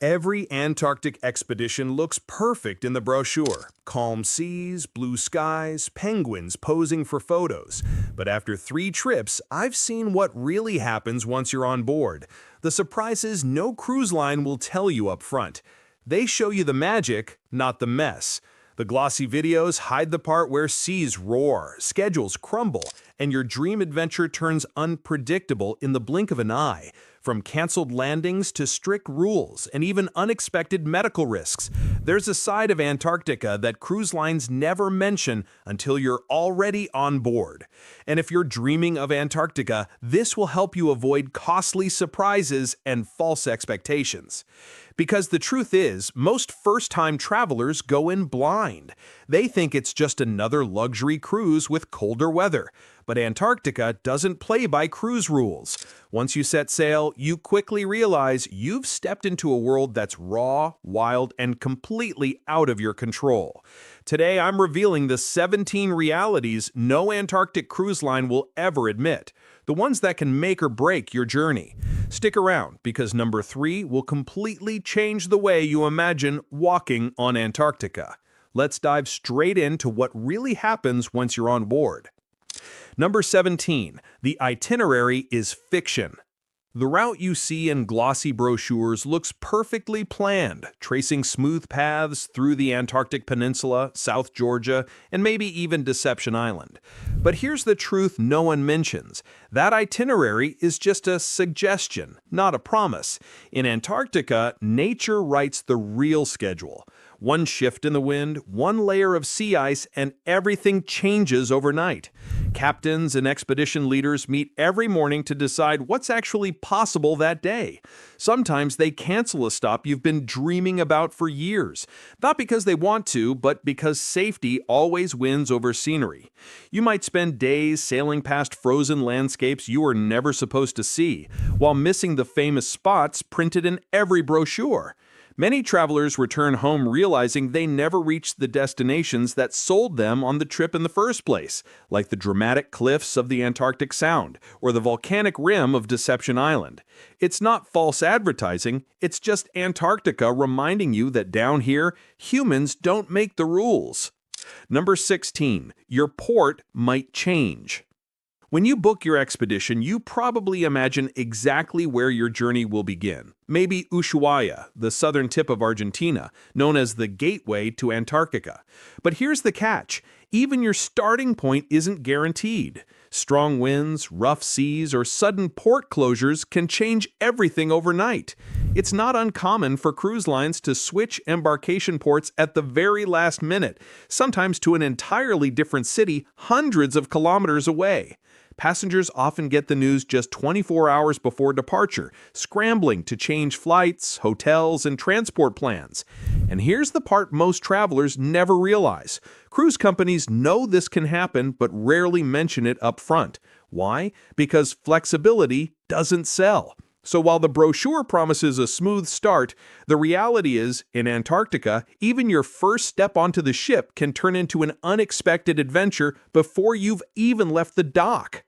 Every Antarctic expedition looks perfect in the brochure. Calm seas, blue skies, penguins posing for photos. But after 3 trips, I've seen what really happens once you're on board. The surprises no cruise line will tell you up front. They show you the magic, not the mess. The glossy videos hide the part where seas roar, schedules crumble, and your dream adventure turns unpredictable in the blink of an eye. From canceled landings to strict rules and even unexpected medical risks, there's a side of Antarctica that cruise lines never mention until you're already on board. And if you're dreaming of Antarctica, this will help you avoid costly surprises and false expectations. Because the truth is, most first-time travelers go in blind. They think it's just another luxury cruise with colder weather. But Antarctica doesn't play by cruise rules. Once you set sail, you quickly realize you've stepped into a world that's raw, wild, and completely out of your control. Today, I'm revealing the 17 realities no Antarctic cruise line will ever admit, the ones that can make or break your journey. Stick around, because number 3 will completely change the way you imagine walking on Antarctica. Let's dive straight into what really happens once you're on board. Number 17. The itinerary is fiction. The route you see in glossy brochures looks perfectly planned, tracing smooth paths through the Antarctic Peninsula, South Georgia, and maybe even Deception Island. But here's the truth no one mentions. That itinerary is just a suggestion, not a promise. In Antarctica, nature writes the real schedule. One shift in the wind, one layer of sea ice, and everything changes overnight. Captains and expedition leaders meet every morning to decide what's actually possible that day. Sometimes they cancel a stop you've been dreaming about for years, not because they want to, but because safety always wins over scenery. You might spend days sailing past frozen landscapes you were never supposed to see, while missing the famous spots printed in every brochure. Many travelers return home realizing they never reached the destinations that sold them on the trip in the first place, like the dramatic cliffs of the Antarctic Sound or the volcanic rim of Deception Island. It's not false advertising, it's just Antarctica reminding you that down here, humans don't make the rules. Number 16. Your port might change. When you book your expedition, you probably imagine exactly where your journey will begin. Maybe Ushuaia, the southern tip of Argentina, known as the gateway to Antarctica. But here's the catch. Even your starting point isn't guaranteed. Strong winds, rough seas, or sudden port closures can change everything overnight. It's not uncommon for cruise lines to switch embarkation ports at the very last minute, sometimes to an entirely different city hundreds of kilometers away. Passengers often get the news just 24 hours before departure, scrambling to change flights, hotels, and transport plans. And here's the part most travelers never realize. Cruise companies know this can happen, but rarely mention it up front. Why? Because flexibility doesn't sell. So while the brochure promises a smooth start, the reality is, in Antarctica, even your first step onto the ship can turn into an unexpected adventure before you've even left the dock.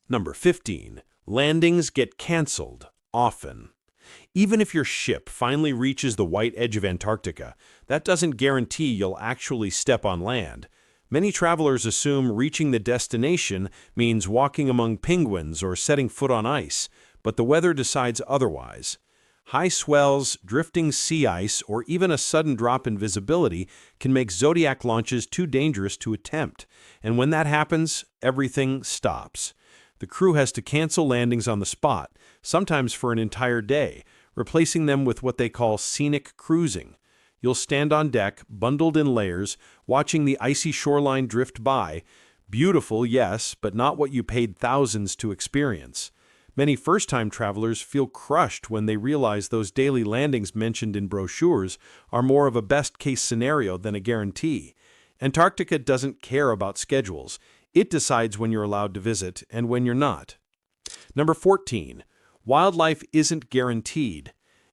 Number 15. Landings get canceled, often. Even if your ship finally reaches the white edge of Antarctica, that doesn't guarantee you'll actually step on land. Many travelers assume reaching the destination means walking among penguins or setting foot on ice, but the weather decides otherwise. High swells, drifting sea ice, or even a sudden drop in visibility can make Zodiac launches too dangerous to attempt. And when that happens, everything stops. The crew has to cancel landings on the spot, sometimes for an entire day, replacing them with what they call scenic cruising. You'll stand on deck, bundled in layers, watching the icy shoreline drift by. Beautiful, yes, but not what you paid thousands to experience. Many first-time travelers feel crushed when they realize those daily landings mentioned in brochures are more of a best-case scenario than a guarantee. Antarctica doesn't care about schedules. It decides when you're allowed to visit and when you're not. Number 14. Wildlife isn't guaranteed.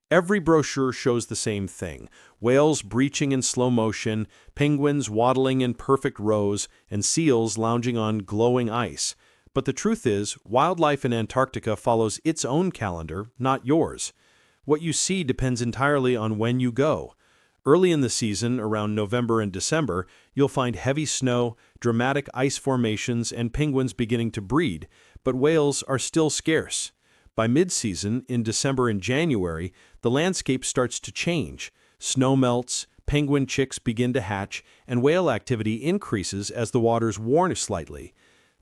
Every brochure shows the same thing. Whales breaching in slow motion, penguins waddling in perfect rows, and seals lounging on glowing ice. But the truth is, wildlife in Antarctica follows its own calendar, not yours. What you see depends entirely on when you go. Early in the season, around November and December, you'll find heavy snow, dramatic ice formations, and penguins beginning to breed, but whales are still scarce. By mid-season, in December and January, the landscape starts to change. Snow melts, penguin chicks begin to hatch, and whale activity increases as the waters warm slightly.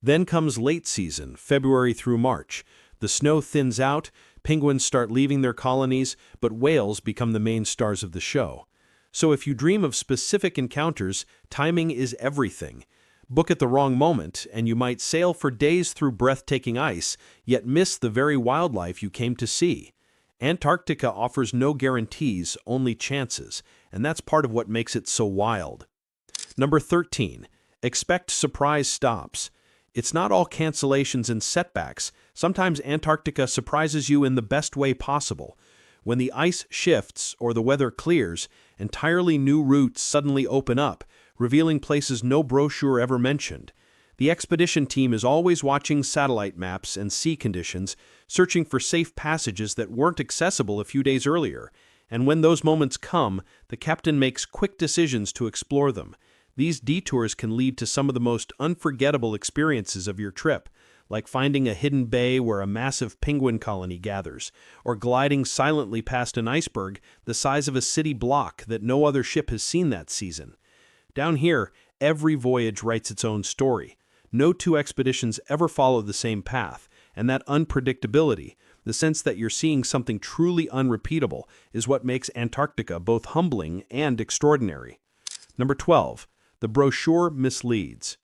Then comes late season, February through March. The snow thins out, penguins start leaving their colonies, but whales become the main stars of the show. So if you dream of specific encounters, timing is everything. Book at the wrong moment, and you might sail for days through breathtaking ice, yet miss the very wildlife you came to see. Antarctica offers no guarantees, only chances, and that's part of what makes it so wild. Number 13. Expect surprise stops. It's not all cancellations and setbacks. Sometimes Antarctica surprises you in the best way possible. When the ice shifts or the weather clears, entirely new routes suddenly open up, revealing places no brochure ever mentioned. The expedition team is always watching satellite maps and sea conditions, searching for safe passages that weren't accessible a few days earlier. And when those moments come, the captain makes quick decisions to explore them. These detours can lead to some of the most unforgettable experiences of your trip, like finding a hidden bay where a massive penguin colony gathers, or gliding silently past an iceberg the size of a city block that no other ship has seen that season. Down here, every voyage writes its own story. No two expeditions ever follow the same path, and that unpredictability, the sense that you're seeing something truly unrepeatable, is what makes Antarctica both humbling and extraordinary. Number 12. The brochure misleads.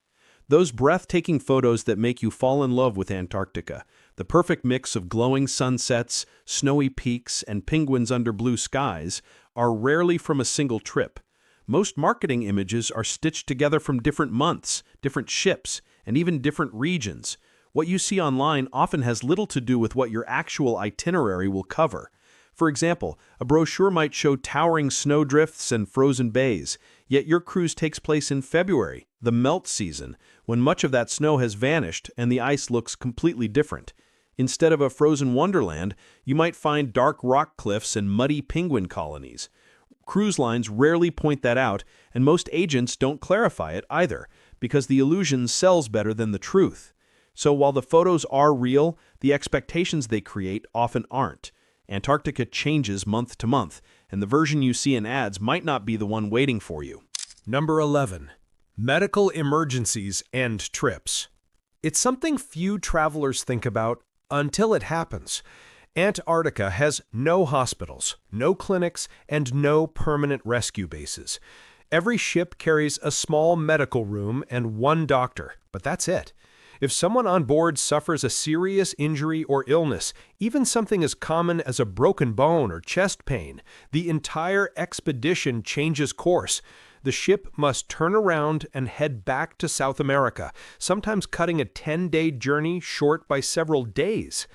Those breathtaking photos that make you fall in love with Antarctica, the perfect mix of glowing sunsets, snowy peaks, and penguins under blue skies, are rarely from a single trip. Most marketing images are stitched together from different months, different ships, and even different regions. What you see online often has little to do with what your actual itinerary will cover. For example, a brochure might show towering snowdrifts and frozen bays, yet your cruise takes place in February, the melt season, when much of that snow has vanished and the ice looks completely different. Instead of a frozen wonderland, you might find dark rock cliffs and muddy penguin colonies. Cruise lines rarely point that out, and most agents don't clarify it either, because the illusion sells better than the truth. So while the photos are real, the expectations they create often aren't. Antarctica changes month to month, and the version you see in ads might not be the one waiting for you. Number 11. Medical emergencies and trips. It's something few travelers think about until it happens. Antarctica has no hospitals, no clinics, and no permanent rescue bases. Every ship carries a small medical room and one doctor, but that's it. If someone on board suffers a serious injury or illness, even something as common as a broken bone or chest pain, the entire expedition changes course. The ship must turn around and head back to South America, sometimes cutting a 10-day journey short by several days.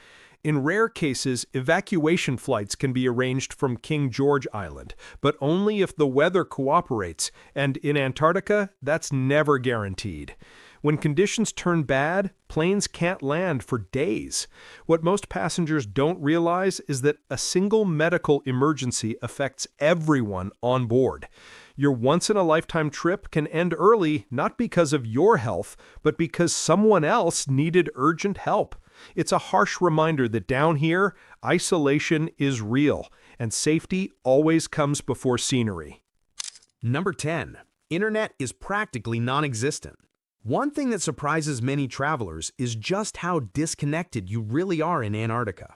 In rare cases, evacuation flights can be arranged from King George Island, but only if the weather cooperates, and in Antarctica, that's never guaranteed. When conditions turn bad, planes can't land for days. What most passengers don't realize is that a single medical emergency affects everyone on board. Your once-in-a-lifetime trip can end early not because of your health, but because someone else needed urgent help. It's a harsh reminder that down here, isolation is real, and safety always comes before scenery. Number 10. Internet is practically non-existent. One thing that surprises many travelers is just how disconnected you really are in Antarctica.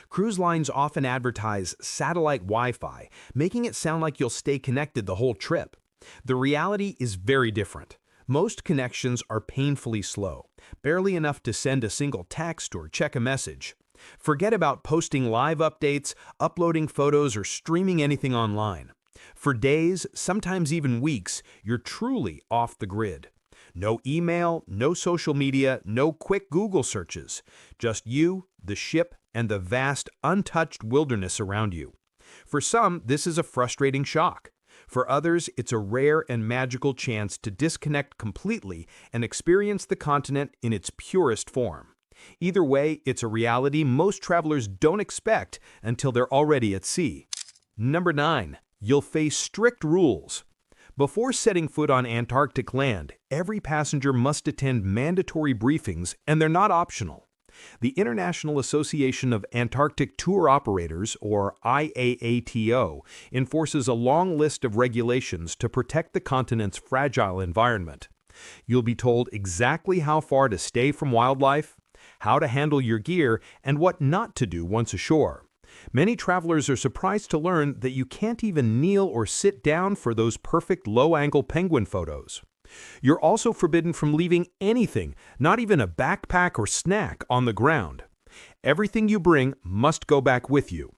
Cruise lines often advertise satellite Wi-Fi, making it sound like you'll stay connected the whole trip. The reality is very different. Most connections are painfully slow, barely enough to send a single text or check a message. Forget about posting live updates, uploading photos, or streaming anything online. For days, sometimes even weeks, you're truly off the grid. No email, no social media, no quick Google searches. Just you, the ship, and the vast, untouched wilderness around you. For some, this is a frustrating shock. For others, it's a rare and magical chance to disconnect completely and experience the continent in its purest form. Either way, it's a reality most travelers don't expect until they're already at sea. Number 9. You'll face strict rules. Before setting foot on Antarctic land, every passenger must attend mandatory briefings, and they're not optional. The International Association of Antarctic Tour Operators, or IAATO, enforces a long list of regulations to protect the continent's fragile environment. You'll be told exactly how far to stay from wildlife, how to handle your gear, and what not to do once ashore. Many travelers are surprised to learn that you can't even kneel or sit down for those perfect low-angle penguin photos. You're also forbidden from leaving anything, not even a backpack or snack, on the ground. Everything you bring must go back with you.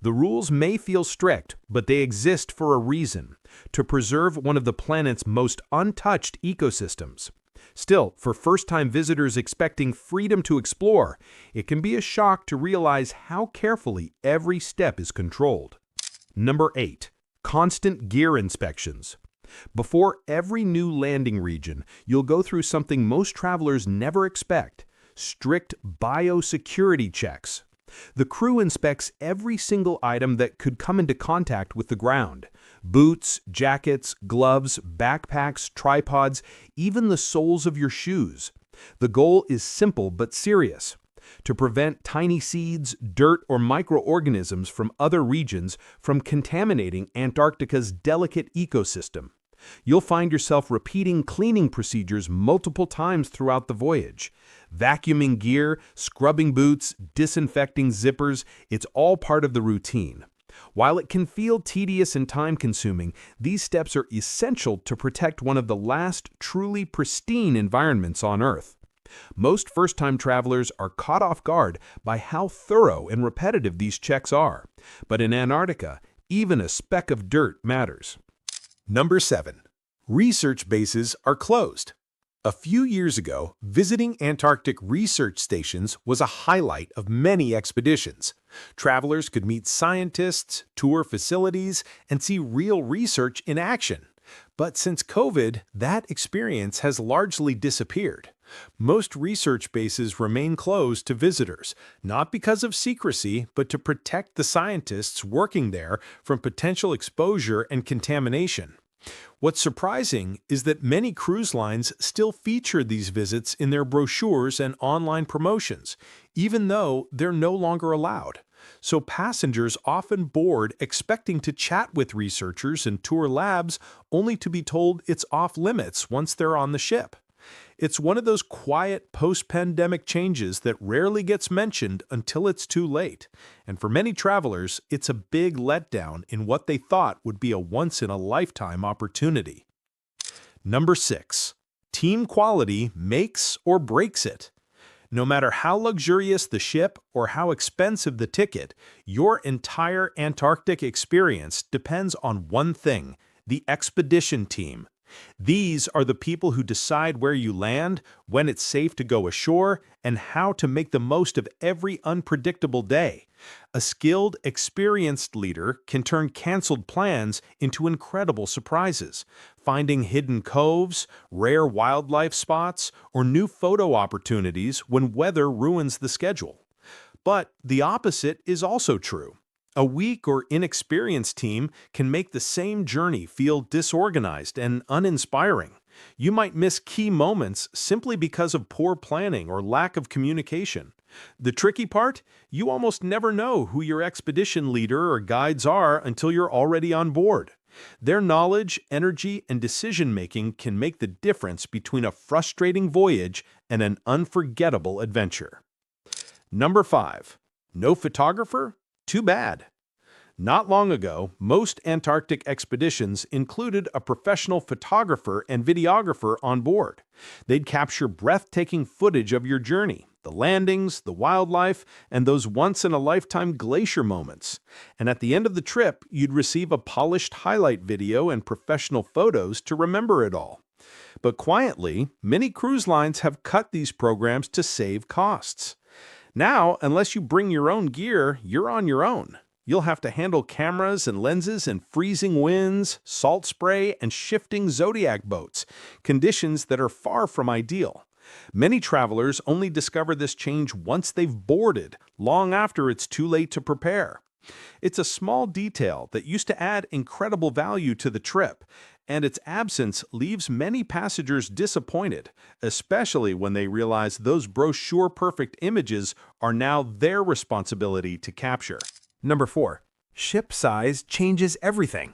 The rules may feel strict, but they exist for a reason: to preserve one of the planet's most untouched ecosystems. Still, for first-time visitors expecting freedom to explore, it can be a shock to realize how carefully every step is controlled. Number 8. Constant gear inspections. Before every new landing region, you'll go through something most travelers never expect: strict biosecurity checks. The crew inspects every single item that could come into contact with the ground: boots, jackets, gloves, backpacks, tripods, even the soles of your shoes. The goal is simple but serious: to prevent tiny seeds, dirt, or microorganisms from other regions from contaminating Antarctica's delicate ecosystem. You'll find yourself repeating cleaning procedures multiple times throughout the voyage. Vacuuming gear, scrubbing boots, disinfecting zippers, it's all part of the routine. While it can feel tedious and time-consuming, these steps are essential to protect one of the last truly pristine environments on Earth. Most first-time travelers are caught off guard by how thorough and repetitive these checks are. But in Antarctica, even a speck of dirt matters. Number 7. Research bases are closed. A few years ago, visiting Antarctic research stations was a highlight of many expeditions. Travelers could meet scientists, tour facilities, and see real research in action. But since COVID, that experience has largely disappeared. Most research bases remain closed to visitors, not because of secrecy, but to protect the scientists working there from potential exposure and contamination. What's surprising is that many cruise lines still feature these visits in their brochures and online promotions, even though they're no longer allowed. So passengers often board expecting to chat with researchers and tour labs, only to be told it's off limits once they're on the ship. It's one of those quiet post-pandemic changes that rarely gets mentioned until it's too late. And for many travelers, it's a big letdown in what they thought would be a once-in-a-lifetime opportunity. Number 6. Team quality makes or breaks it. No matter how luxurious the ship or how expensive the ticket, your entire Antarctic experience depends on one thing: the expedition team. These are the people who decide where you land, when it's safe to go ashore, and how to make the most of every unpredictable day. A skilled, experienced leader can turn canceled plans into incredible surprises, finding hidden coves, rare wildlife spots, or new photo opportunities when weather ruins the schedule. But the opposite is also true. A weak or inexperienced team can make the same journey feel disorganized and uninspiring. You might miss key moments simply because of poor planning or lack of communication. The tricky part? You almost never know who your expedition leader or guides are until you're already on board. Their knowledge, energy, and decision-making can make the difference between a frustrating voyage and an unforgettable adventure. Number 5. No photographer? Too bad. Not long ago, most Antarctic expeditions included a professional photographer and videographer on board. They'd capture breathtaking footage of your journey, the landings, the wildlife, and those once-in-a-lifetime glacier moments. And at the end of the trip, you'd receive a polished highlight video and professional photos to remember it all. But quietly, many cruise lines have cut these programs to save costs. Now, unless you bring your own gear, you're on your own. You'll have to handle cameras and lenses in freezing winds, salt spray, and shifting Zodiac boats, conditions that are far from ideal. Many travelers only discover this change once they've boarded, long after it's too late to prepare. It's a small detail that used to add incredible value to the trip, and its absence leaves many passengers disappointed, especially when they realize those brochure-perfect images are now their responsibility to capture. Number 4. Ship size changes everything.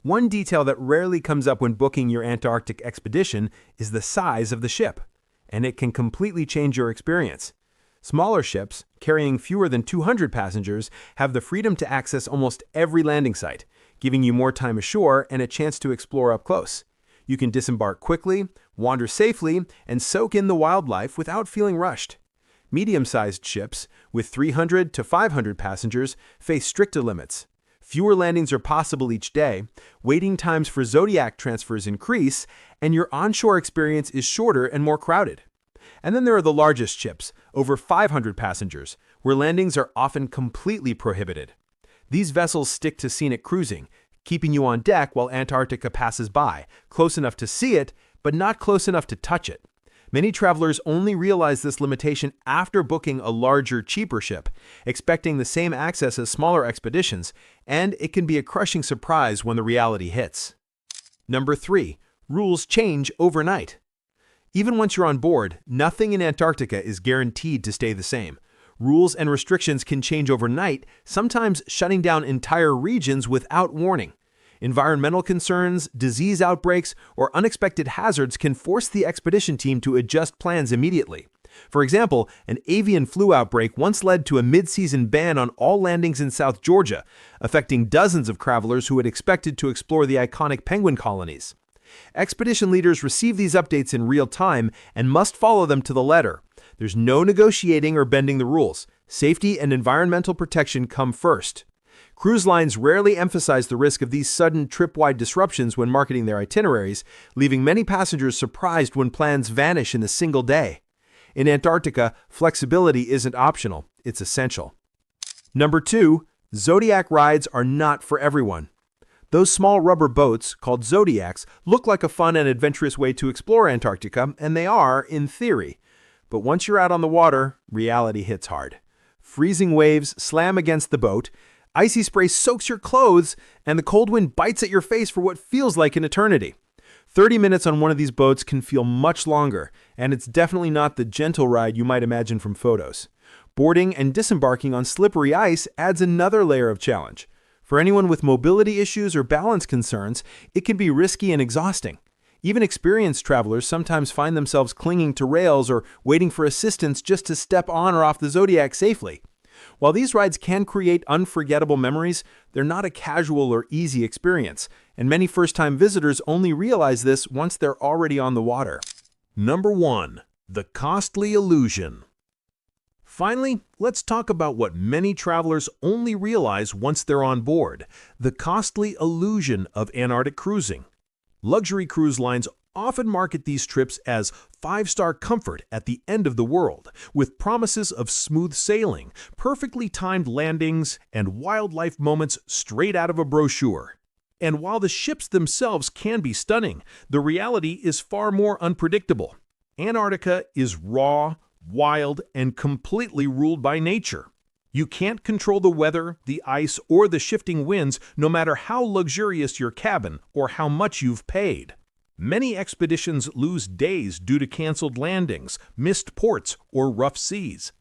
One detail that rarely comes up when booking your Antarctic expedition is the size of the ship, and it can completely change your experience. Smaller ships, carrying fewer than 200 passengers, have the freedom to access almost every landing site, giving you more time ashore and a chance to explore up close. You can disembark quickly, wander safely, and soak in the wildlife without feeling rushed. Medium-sized ships, with 300 to 500 passengers, face stricter limits. Fewer landings are possible each day, waiting times for Zodiac transfers increase, and your onshore experience is shorter and more crowded. And then there are the largest ships, over 500 passengers, where landings are often completely prohibited. These vessels stick to scenic cruising, keeping you on deck while Antarctica passes by, close enough to see it, but not close enough to touch it. Many travelers only realize this limitation after booking a larger, cheaper ship, expecting the same access as smaller expeditions, and it can be a crushing surprise when the reality hits. Number 3. Rules change overnight. Even once you're on board, nothing in Antarctica is guaranteed to stay the same. Rules and restrictions can change overnight, sometimes shutting down entire regions without warning. Environmental concerns, disease outbreaks, or unexpected hazards can force the expedition team to adjust plans immediately. For example, an avian flu outbreak once led to a mid-season ban on all landings in South Georgia, affecting dozens of travelers who had expected to explore the iconic penguin colonies. Expedition leaders receive these updates in real time and must follow them to the letter. There's no negotiating or bending the rules. Safety and environmental protection come first. Cruise lines rarely emphasize the risk of these sudden trip-wide disruptions when marketing their itineraries, leaving many passengers surprised when plans vanish in a single day. In Antarctica, flexibility isn't optional, it's essential. Number 2, Zodiac rides are not for everyone. Those small rubber boats, called Zodiacs, look like a fun and adventurous way to explore Antarctica, and they are, in theory. But once you're out on the water, reality hits hard. Freezing waves slam against the boat, icy spray soaks your clothes, and the cold wind bites at your face for what feels like an eternity. 30 minutes on one of these boats can feel much longer, and it's definitely not the gentle ride you might imagine from photos. Boarding and disembarking on slippery ice adds another layer of challenge. For anyone with mobility issues or balance concerns, it can be risky and exhausting. Even experienced travelers sometimes find themselves clinging to rails or waiting for assistance just to step on or off the Zodiac safely. While these rides can create unforgettable memories, they're not a casual or easy experience, and many first-time visitors only realize this once they're already on the water. Number 1. The costly illusion. Finally, let's talk about what many travelers only realize once they're on board: the costly illusion of Antarctic cruising. Luxury cruise lines often market these trips as five-star comfort at the end of the world, with promises of smooth sailing, perfectly timed landings, and wildlife moments straight out of a brochure. And while the ships themselves can be stunning, the reality is far more unpredictable. Antarctica is raw, wild, and completely ruled by nature. You can't control the weather, the ice, or the shifting winds, no matter how luxurious your cabin or how much you've paid. Many expeditions lose days due to canceled landings, missed ports, or rough seas.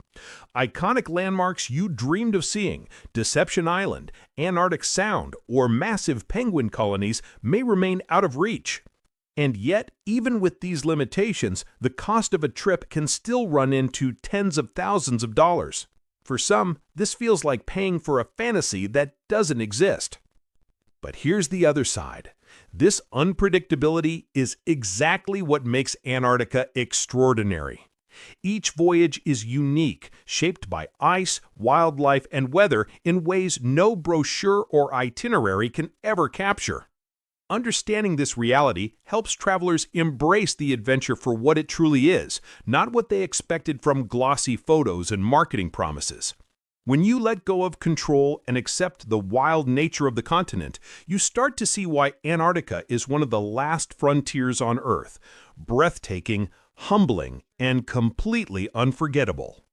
Iconic landmarks you dreamed of seeing, Deception Island, Antarctic Sound, or massive penguin colonies may remain out of reach. And yet, even with these limitations, the cost of a trip can still run into tens of thousands of dollars. For some, this feels like paying for a fantasy that doesn't exist. But here's the other side. This unpredictability is exactly what makes Antarctica extraordinary. Each voyage is unique, shaped by ice, wildlife, and weather in ways no brochure or itinerary can ever capture. Understanding this reality helps travelers embrace the adventure for what it truly is, not what they expected from glossy photos and marketing promises. When you let go of control and accept the wild nature of the continent, you start to see why Antarctica is one of the last frontiers on Earth: breathtaking, humbling, and completely unforgettable.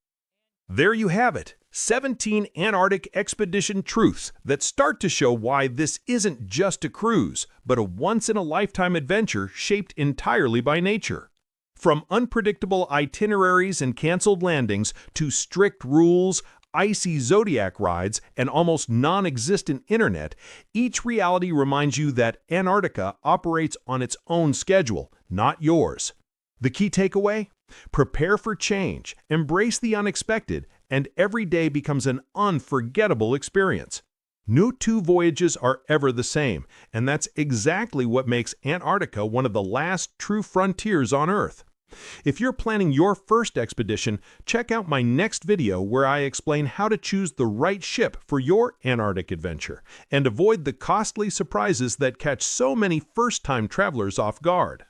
There you have it, 17 Antarctic expedition truths that start to show why this isn't just a cruise, but a once-in-a-lifetime adventure shaped entirely by nature. From unpredictable itineraries and canceled landings to strict rules, icy Zodiac rides, and almost non-existent internet, each reality reminds you that Antarctica operates on its own schedule, not yours. The key takeaway? Prepare for change, embrace the unexpected, and every day becomes an unforgettable experience. No two voyages are ever the same, and that's exactly what makes Antarctica one of the last true frontiers on Earth. If you're planning your first expedition, check out my next video where I explain how to choose the right ship for your Antarctic adventure and avoid the costly surprises that catch so many first-time travelers off guard.